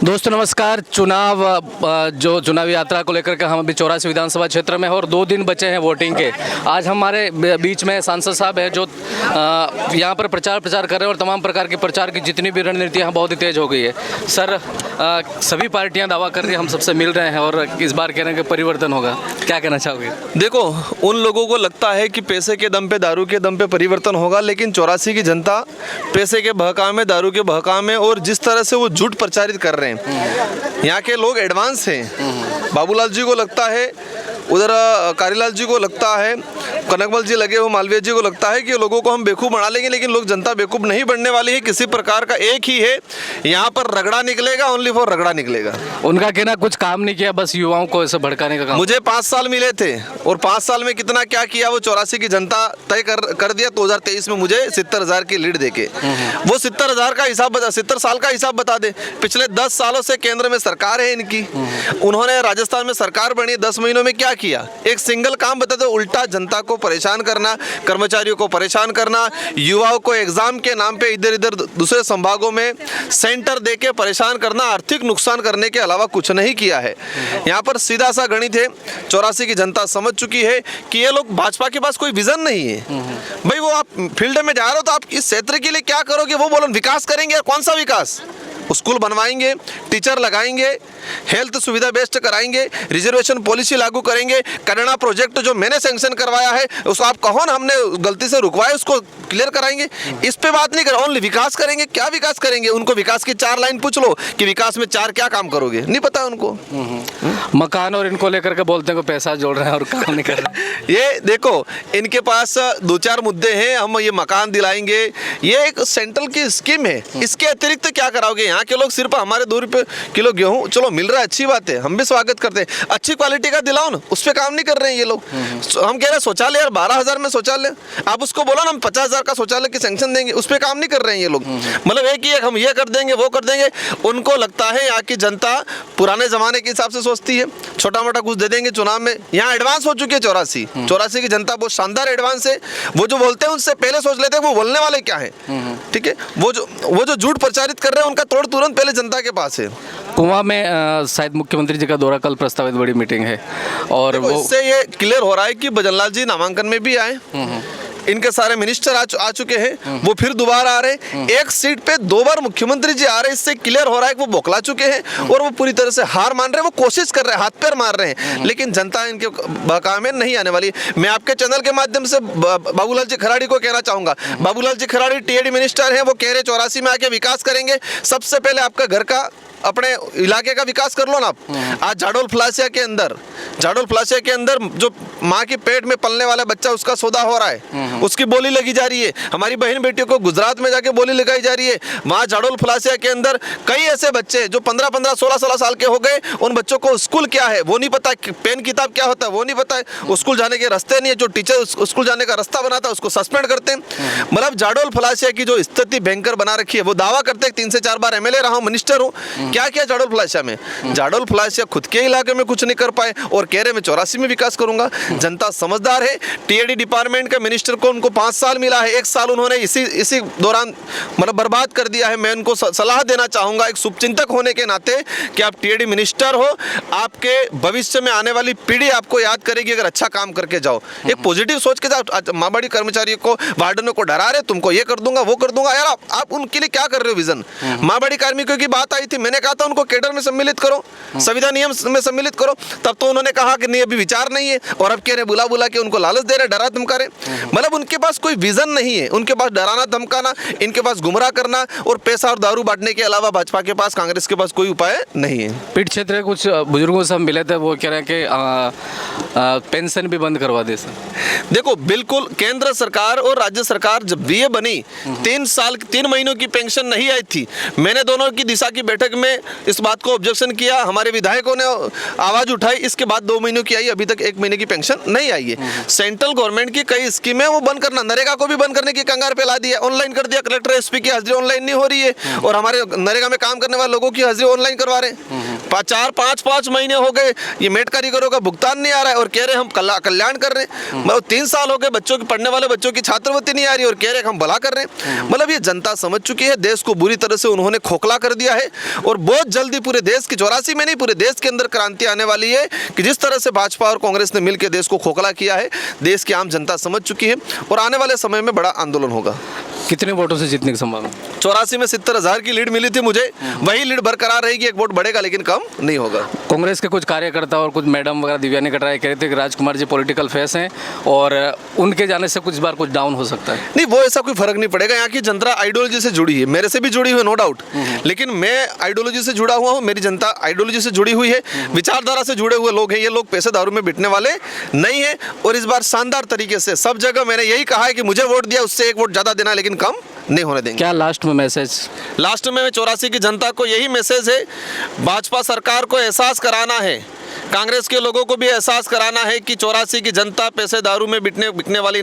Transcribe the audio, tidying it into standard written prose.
दोस्तों नमस्कार। जो चुनावी यात्रा को लेकर के हम अभी 84 विधानसभा क्षेत्र में हैं और 2 दिन बचे हैं वोटिंग के। आज हमारे बीच में सांसद साहब हैं जो यहाँ पर प्रचार कर रहे हैं और तमाम प्रकार के प्रचार की जितनी भी रणनीति यहाँ बहुत ही तेज़ हो गई है। सर, सभी पार्टियाँ दावा कर रही हैं, हम सबसे मिल रहे हैं और इस बार कह रहे हैं कि परिवर्तन होगा, क्या कहना चाहोगे? देखो, उन लोगों को लगता है कि पैसे के दम पे, दारू के दम पे परिवर्तन होगा, लेकिन 84 की जनता पैसे के बहकावे में, दारू के बहकावे में और जिस तरह से वो झूठ प्रचारित कर रहे हैं, यहाँ के लोग एडवांस हैं। बाबूलाल जी को लगता है, उधर कारीलाल जी को लगता है, कनकमल जी लगे हो, मालवीय जी को लगता है कि लोगों को हम बेवकूफ़ बना लेंगे, लेकिन लोग जनता बेवकूफ़ नहीं बनने वाली है। किसी प्रकार का एक ही है, यहाँ पर रगड़ा निकलेगा, ओनली फॉर रगड़ा निकलेगा। उनका कहना कुछ काम नहीं किया, बस युवाओं को ऐसे भड़काने का काम। मुझे 5 साल मिले थे और 5 साल में कितना क्या किया वो 84 की जनता तय कर दिया। 2023 में मुझे 70,000 की लीड देके वो 70,000 का हिसाब बता, 70 साल का हिसाब बता दे। पिछले 10 सालों से केंद्र में सरकार है इनकी, उन्होंने राजस्थान में सरकार बनी, 10 महीनों में क्या किया? एक सिंगल काम बता दो, उल्टा जनता को परेशान करना, कर्मचारियों को परेशान करना, युवाओं को एग्जाम के नाम पे इधर इधर दूसरे संभागों में सेंटर देके परेशान करना, आर्थिक नुकसान करने के अलावा कुछ नहीं किया है। यहाँ पर सीधा सा गणित है, 84 की जनता समझ चुकी है कि ये लोग, भाजपा के पास कोई विजन नहीं है। भाई वो आप फील्ड में जा रहे हो तो आप इस क्षेत्र के लिए क्या करोगे? वो बोलो विकास करेंगे, कौन सा विकास? स्कूल बनवाएंगे, टीचर लगाएंगे, हेल्थ सुविधा बेस्ट कराएंगे, रिजर्वेशन पॉलिसी लागू करेंगे, कन्ना प्रोजेक्ट जो मैंने सैंक्शन करवाया है उसको आप कहो ना हमने गलती से रुकवाया, उसको क्लियर कराएंगे। इस पे बात नहीं कर, ओनली विकास करेंगे। क्या विकास करेंगे? उनको विकास की 4 लाइन पूछ लो कि विकास में 4 क्या काम करोगे, नहीं पता उनको। मकान और इनको लेकर के बोलते हैं कि पैसा जोड़ रहे हैं और काम नहीं कर रहे हैं। ये देखो, इनके पास 2-4 मुद्दे हैं, हम ये मकान दिलाएंगे, ये एक सेंट्रल की स्कीम है। इसके अतिरिक्त क्या कराओगे? यहाँ के लोग सिर्फ हमारे 2 रुपये किलो गेहूँ, चलो मिल रहा है, अच्छी बात है, हम भी स्वागत करते हैं, अच्छी क्वालिटी का दिलाओ ना, उस पर काम नहीं कर रहे हैं ये लोग। हम कह रहे हैं शौचालय यार 12,000 में शौचालय, आप उसको बोलो ना हम 50,000 का शौचालय की सैंक्शन देंगे, उस पर काम नहीं कर रहे हैं ये लोग। मतलब एक ही एक हम ये कर देंगे, वो कर देंगे। उनको लगता है यहाँ की जनता पुराने जमाने के हिसाब से सोचती है, छोटा मोटा कुछ दे देंगे चुनाव में। यहाँ एडवांस हो चुकी है 84 की जनता, बहुत शानदार एडवांस है। वो जो बोलते हैं उनसे पहले सोच लेते हैं वो बोलने वाले क्या है। ठीक है, वो जो झूठ प्रचारित कर रहे हैं उनका तोड़ तुरंत पहले जनता के पास है। कुआं में शायद मुख्यमंत्री जी का दौरा कल प्रस्तावित, बड़ी मीटिंग है और वो इससे ये क्लियर हो रहा है कि भजनलाल जी नामांकन में भी आए, इनके सारे मिनिस्टर आ चुके हैं, वो फिर दोबारा आ रहे हैं, एक सीट पे 2 बार मुख्यमंत्री जी आ रहे हैं। इससे क्लियर हो रहा है कि वो बौखला चुके हैं और वो पूरी तरह से हार मान रहे हैं। वो कोशिश कर रहे हैं, हाथ पैर मार रहे हैं, लेकिन जनता इनके बहकावे में नहीं आने वाली। मैं आपके चैनल के माध्यम से बाबूलाल जी खराड़ी को कहना चाहूंगा, बाबूलाल जी खराड़ी टीएडी मिनिस्टर हैं, वो कह रहे 84 में आके विकास करेंगे। सबसे पहले आपका घर का, अपने इलाके का विकास कर लो ना आप। आज जाडोल फलासिया के अंदर जो माँ के पेट में पलने वाला बच्चा, उसका सौदा हो रहा है, उसकी बोली लगी जा रही है। हमारी बहन बेटियों को गुजरात में जाके बोली लगाई जा रही है। वहाँ जाडोल फलासिया के अंदर कई ऐसे बच्चे जो 15-15, 16-16 साल के हो गए, उन बच्चों को स्कूल क्या है वो नहीं पता, पेन किताब क्या होता है वो नहीं पता है, स्कूल जाने के रास्ते नहीं है, जो टीचर स्कूल जाने का रास्ता बनाता है उसको सस्पेंड करते हैं। मतलब जाडोल फलासिया की जो स्थिति भयंकर बना रखी है। वो दावा करते हैं 3 से 4 बार एमएलए रहा हूँ, मिनिस्टर हूँ। क्या किया जाडोल फलासिया में? जाडोल फलासिया खुद के इलाके में कुछ नहीं कर पाए और कह रहे मैं 84 में विकास करूंगा। जनता समझदार है। टीएडी डिपार्टमेंट के मिनिस्टर को उनको 5 साल मिला है, 1 साल उन्होंने इसी दौरान मतलब बर्बाद कर दिया है। मैं उनको सलाह देना चाहूंगा एक शुभचिंतक होने के नाते कि आप टीएडी मिनिस्टर हो, आपके भविष्य में आने वाली पीढ़ी आपको याद करेगी अगर अच्छा काम करके जाओ। एक पॉजिटिव सोच के जाओ। माबाड़ी कर्मचारियों को, वार्डनों को डरा रहे, तुमको ये कर दूंगा वो कर दूंगा, यार आप उनके लिए क्या कर रहे हो विजन? माबाड़ी कार्मिकों की बात आई थी, मैंने कहा था उनको केडर में सम्मिलित करो, संविदा नियम में सम्मिलित करो, तब तो उन्होंने कहा कि नहीं अभी विचार नहीं है, और अब कह रहे बुला के उनको लालच दे रहे, डरा धमका रहे। मतलब उनके पास कोई विजन नहीं है, उनके पास डराना धमकाना, इनके पास गुमराह करना और पैसा और दारू बांटने के अलावा भाजपा के पास, कांग्रेस के पास कोई उपाय नहीं है। पीठ क्षेत्र के कुछ बुजुर्गों से हम मिले थे, वो कह रहे हैं कि पेंशन भी बंद करवा दे सर। देखो, बिल्कुल केंद्र सरकार और राज्य सरकार जब भी ये बनी 3 महीनों की पेंशन नहीं आई थी। मैंने दोनों की दिशा की बैठक में इस बात को ऑब्जेक्शन किया, हमारे विधायकों ने आवाज उठाई, इसके बाद 2 महीनों की आई, अभी तक 1 महीने की पेंशन नहीं आई है। सेंट्रल गवर्नमेंट की कई स्कीमें वो बंद करना, नरेगा को भी बंद करने की कंगार पे ला दिया, ऑनलाइन कर दिया। कलेक्टर एसपी की हाजिरी ऑनलाइन नहीं हो रही है और हमारे नरेगा में काम करने वाले लोगों की हाजिरी ऑनलाइन करवा रहे हैं। 4 5 महीने हो गए ये मेट कारीगरों का भुगतान नहीं आ रहा है और कह रहे हम कल्याण कर रहे हैं। मतलब 3 साल हो गए बच्चों की, पढ़ने वाले बच्चों की छात्रवृत्ति नहीं आ रही और कह रहे हम भला कर रहे हैं। मतलब ये जनता समझ चुकी है, देश को बुरी तरह से उन्होंने खोखला कर दिया है और बहुत जल्दी पूरे देश की 84 में नहीं पूरे देश के अंदर क्रांति आने वाली है कि जिस तरह से भाजपा और कांग्रेस ने मिलकर देश को खोखला किया है, देश की आम जनता समझ चुकी है और आने वाले समय में बड़ा आंदोलन होगा। कितने वोटों से जीतने की संभावना? 84 में 70,000 की लीड मिली थी मुझे, वही लीड बरकरार रहेगी, 1 वोट बढ़ेगा लेकिन कम नहीं होगा। कांग्रेस के कुछ कार्यकर्ता और कुछ मैडम वगैरह दिव्यानी कटराई कह रहे थे कि राजकुमार जी पॉलिटिकल फेस हैं और उनके जाने से कुछ बार कुछ डाउन हो सकता है। नहीं, वो ऐसा कोई फर्क नहीं पड़ेगा। यहाँ की जनता आइडियोलॉजी से जुड़ी है, मेरे से भी जुड़ी हुई है नो डाउट, लेकिन मैं आइडियोलॉजी से जुड़ा हुआ हूँ, मेरी जनता आइडियोलॉजी से जुड़ी हुई है, विचारधारा से जुड़े हुए लोग हैं। ये लोग पैसे दारू में बिकने वाले नहीं है और इस बार शानदार तरीके से सब जगह मैंने यही कहा है कि मुझे वोट दिया उससे 1 वोट ज्यादा देना लेकिन कम नहीं होने देंगे। क्या लास्ट में मैसेज? लास्ट में 84 की जनता को यही मैसेज है, भाजपा सरकार को एहसास कराना है, कांग्रेस के लोगों को भी एहसास कराना है कि 84 की जनता पैसे दारू में बिकने वाली